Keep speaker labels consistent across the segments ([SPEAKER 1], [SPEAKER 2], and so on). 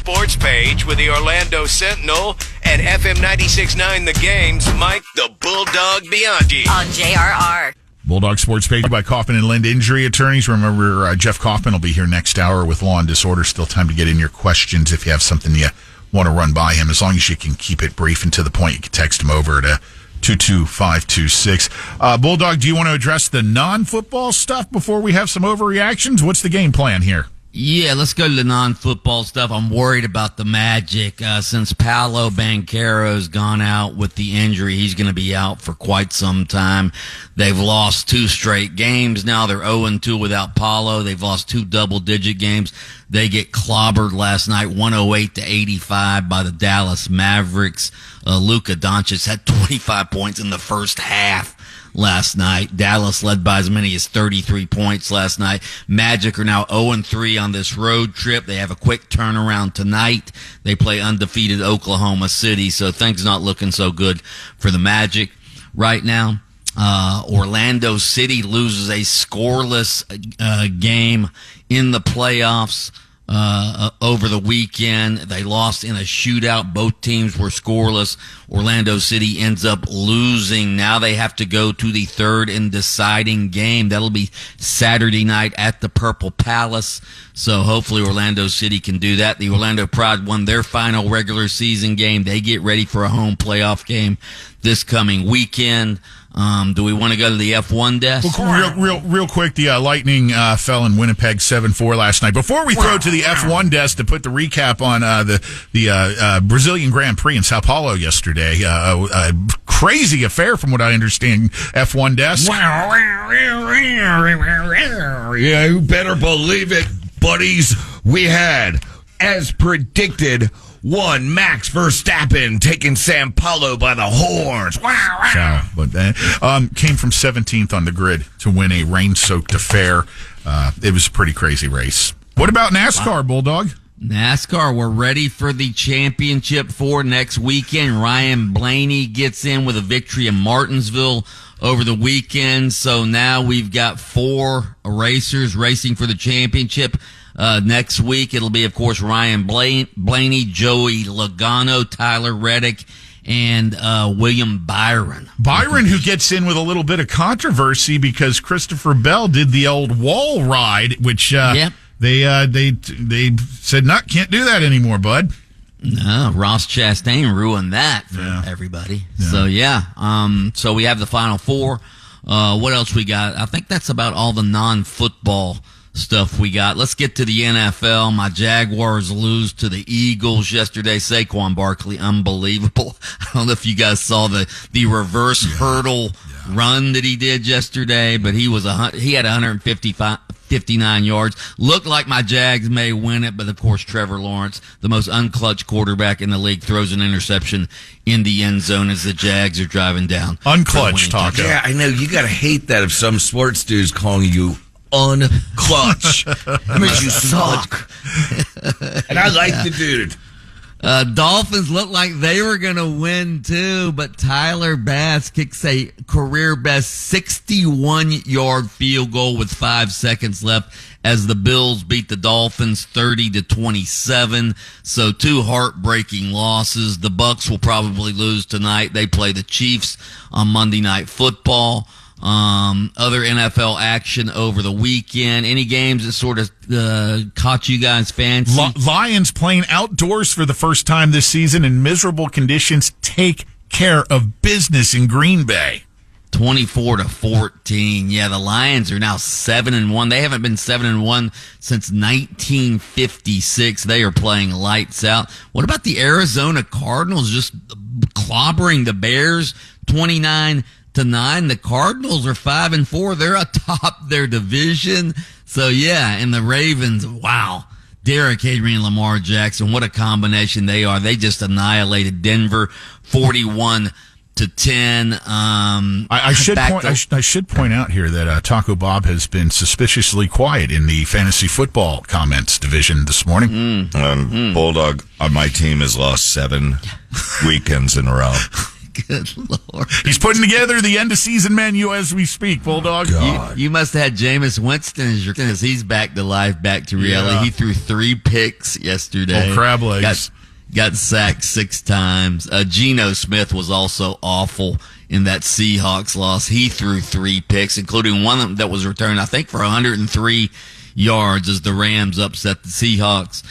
[SPEAKER 1] sports page with the Orlando Sentinel and FM 96.9 The Game's Mike the Bulldog Bianchi.
[SPEAKER 2] On JRR.
[SPEAKER 3] Bulldog Sports page by Kaufman and Lind Injury Attorneys. Remember, Jeff Kaufman will be here next hour with Law and Disorder. Still time to get in your questions if you have something you want to run by him. As long as you can keep it brief and to the point, you can text him over to 22526. Bulldog, do you want to address the non-football stuff before we have some overreactions? What's the game plan here?
[SPEAKER 4] Yeah, let's go to the non-football stuff. I'm worried about the Magic. Since Paolo Banchero's gone out with the injury, he's going to be out for quite some time. They've lost 2 straight games now. They're 0-2 without Paolo. They've lost 2 double-digit games. They get clobbered last night, 108-85 by the Dallas Mavericks. Luka Doncic had 25 points in the first half last night. Dallas led by as many as 33 points last night. Magic are now 0-3 on this road trip. They have a quick turnaround tonight. They play undefeated Oklahoma City, so things not looking so good for the Magic right now. Orlando City loses a scoreless game in the playoffs over the weekend. They lost in a shootout. Both teams were scoreless. Orlando City ends up losing. Now they have to go to the third and deciding game. That'll be Saturday night at the Purple Palace. So hopefully Orlando City can do that. The Orlando Pride won their final regular season game. They get ready for a home playoff game this coming weekend. Do we want to go to the F1 desk?
[SPEAKER 3] Real quick, the Lightning fell in Winnipeg 7-4 last night. Before we throw to the F1 desk to put the recap on the Brazilian Grand Prix in Sao Paulo yesterday, a crazy affair from what I understand, F1 desk.
[SPEAKER 5] Yeah, you better believe it, buddies. We had, as predicted, one Max Verstappen taking Sao Paulo by the horns.
[SPEAKER 3] But came from 17th on the grid to win a rain-soaked affair. It was a pretty crazy race. What about NASCAR, Bulldog?
[SPEAKER 4] NASCAR, we're ready for the championship for next weekend. Ryan Blaney gets in with a victory in Martinsville over the weekend. So now we've got 4 racers racing for the championship. Next week, it'll be, of course, Ryan Blaney, Joey Logano, Tyler Reddick, and William Byron.
[SPEAKER 3] Byron, who gets in with a little bit of controversy because Christopher Bell did the old wall ride, which they said, no, can't do that anymore, bud.
[SPEAKER 4] No, Ross Chastain ruined that for everybody. Yeah. So we have the Final Four. What else we got? I think that's about all the non-football stuff we got. Let's get to the NFL. My Jaguars lose to the Eagles yesterday. Saquon Barkley, unbelievable. I don't know if you guys saw the reverse hurdle run that he did yesterday, but he had 159 yards. Looked like my Jags may win it, but of course Trevor Lawrence, the most unclutched quarterback in the league, throws an interception in the end zone as the Jags are driving down.
[SPEAKER 3] Unclutched, Taco.
[SPEAKER 5] Yeah, I know. You got to hate that if some sports dude's calling you unclutch. That means you suck. And I like the dude.
[SPEAKER 4] Dolphins looked like they were going to win too, but Tyler Bass kicks a career best 61-yard field goal with 5 seconds left as the Bills beat the Dolphins 30-27. So 2 heartbreaking losses. The Bucs will probably lose tonight. They play the Chiefs on Monday Night Football. Other NFL action over the weekend. Any games that sort of caught you guys fancy?
[SPEAKER 3] Lions playing outdoors for the first time this season in miserable conditions take care of business in Green Bay.
[SPEAKER 4] 24-14. Yeah, the Lions are now 7-1. They haven't been 7-1 since 1956. They are playing lights out. What about the Arizona Cardinals just clobbering the Bears 29-9? The Cardinals are 5-4. They're atop their division. So yeah, and the Ravens, wow. Derrick Henry and Lamar Jackson, what a combination they are. They just annihilated Denver 41-10.
[SPEAKER 3] I should point out here that Taco Bob has been suspiciously quiet in the fantasy football comments division this morning.
[SPEAKER 5] Bulldog on my team has lost 7 weekends in a row.
[SPEAKER 4] Good Lord.
[SPEAKER 3] He's putting together the end-of-season menu as we speak, Bulldog.
[SPEAKER 4] You must have had Jameis Winston as he's back to life, back to reality.
[SPEAKER 3] Yeah.
[SPEAKER 4] He threw 3 picks yesterday.
[SPEAKER 3] Oh, crab legs.
[SPEAKER 4] Got sacked 6 times. Geno Smith was also awful in that Seahawks loss. He threw 3 picks, including one that was returned, I think, for 103 yards as the Rams upset the Seahawks.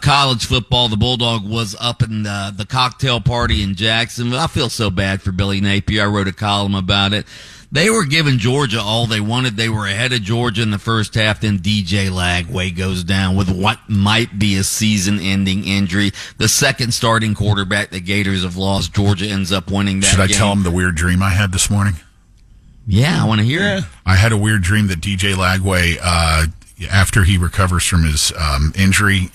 [SPEAKER 4] College football, the Bulldog was up in the cocktail party in Jacksonville. I feel so bad for Billy Napier. I wrote a column about it. They were giving Georgia all they wanted. They were ahead of Georgia in the first half. Then DJ Lagway goes down with what might be a season-ending injury. The second starting quarterback the Gators have lost. Georgia ends up winning that game.
[SPEAKER 3] Should I tell him the weird dream I had this morning?
[SPEAKER 4] Yeah, I want to hear it.
[SPEAKER 3] I had a weird dream that DJ Lagway, after he recovers from his injury,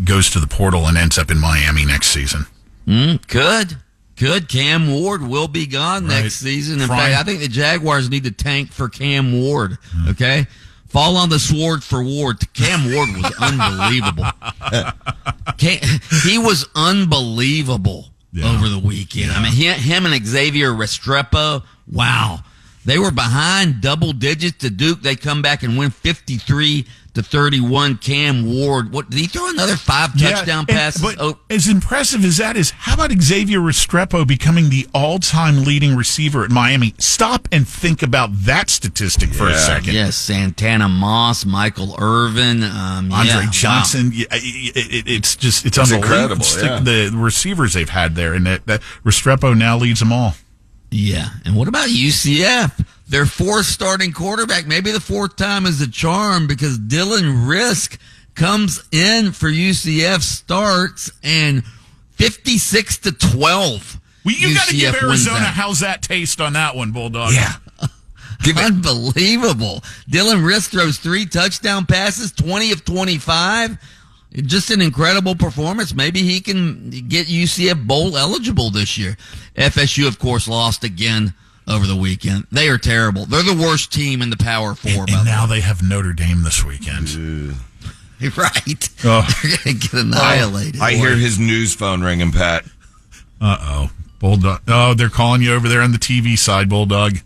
[SPEAKER 3] goes to the portal and ends up in Miami next season.
[SPEAKER 4] Could. Cam Ward will be gone next season. In fact, I think the Jaguars need to tank for Cam Ward, okay? Fall on the sword for Ward. Cam Ward was unbelievable. He was unbelievable over the weekend. I mean, him and Xavier Restrepo, wow. They were behind double digits to Duke. They come back and win 53-31. Cam Ward, what did he throw another 5 touchdown passes?
[SPEAKER 3] But as impressive as that is, how about Xavier Restrepo becoming the all-time leading receiver at Miami? Stop and think about that statistic for a second.
[SPEAKER 4] Yes, Santana Moss, Michael Irvin,
[SPEAKER 3] Andre Johnson. Wow. It's unbelievable.
[SPEAKER 5] Incredible.
[SPEAKER 3] The receivers they've had there, and that Restrepo now leads them all.
[SPEAKER 4] Yeah, and what about UCF? Their 4th starting quarterback, maybe the 4th time is a charm because Dylan Risk comes in for UCF, starts, and 56-12.
[SPEAKER 3] Well, you got to give Arizona.
[SPEAKER 4] That.
[SPEAKER 3] How's that taste on that one, Bulldog?
[SPEAKER 5] Yeah.
[SPEAKER 4] Unbelievable. Dylan Risk throws 3 touchdown passes, 20 of 25. Just an incredible performance. Maybe he can get UCF bowl eligible this year. FSU, of course, lost again over the weekend. They are terrible. They're the worst team in the Power 4.
[SPEAKER 3] And now they have Notre Dame this weekend.
[SPEAKER 4] Right.
[SPEAKER 3] Oh.
[SPEAKER 4] They're going to get annihilated.
[SPEAKER 5] I hear his news phone ringing, Pat.
[SPEAKER 3] Uh-oh. Bulldog. Oh, they're calling you over there on the TV side, Bulldog.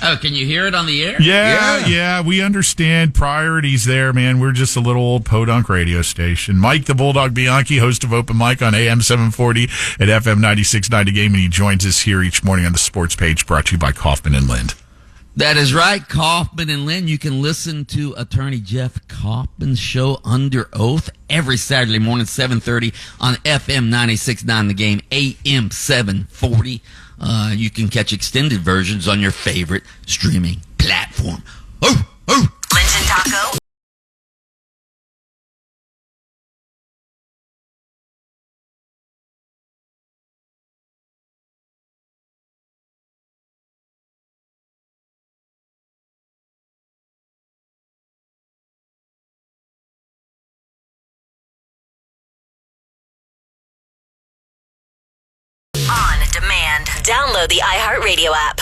[SPEAKER 4] Oh, can you hear it on the air?
[SPEAKER 3] Yeah, we understand priorities there, man. We're just a little old podunk radio station. Mike the Bulldog Bianchi, host of Open Mic on AM 740 at FM 96.9 The Game, and he joins us here each morning on the sports page brought to you by Kaufman and Lind.
[SPEAKER 4] That is right, Kaufman and Lind. You can listen to Attorney Jeff Kaufman's show Under Oath every Saturday morning, 7:30 on FM 96.9 The Game, AM 740. You can catch extended versions on your favorite streaming platform.
[SPEAKER 2] Lynch and Taco. On demand. Download the iHeartRadio app.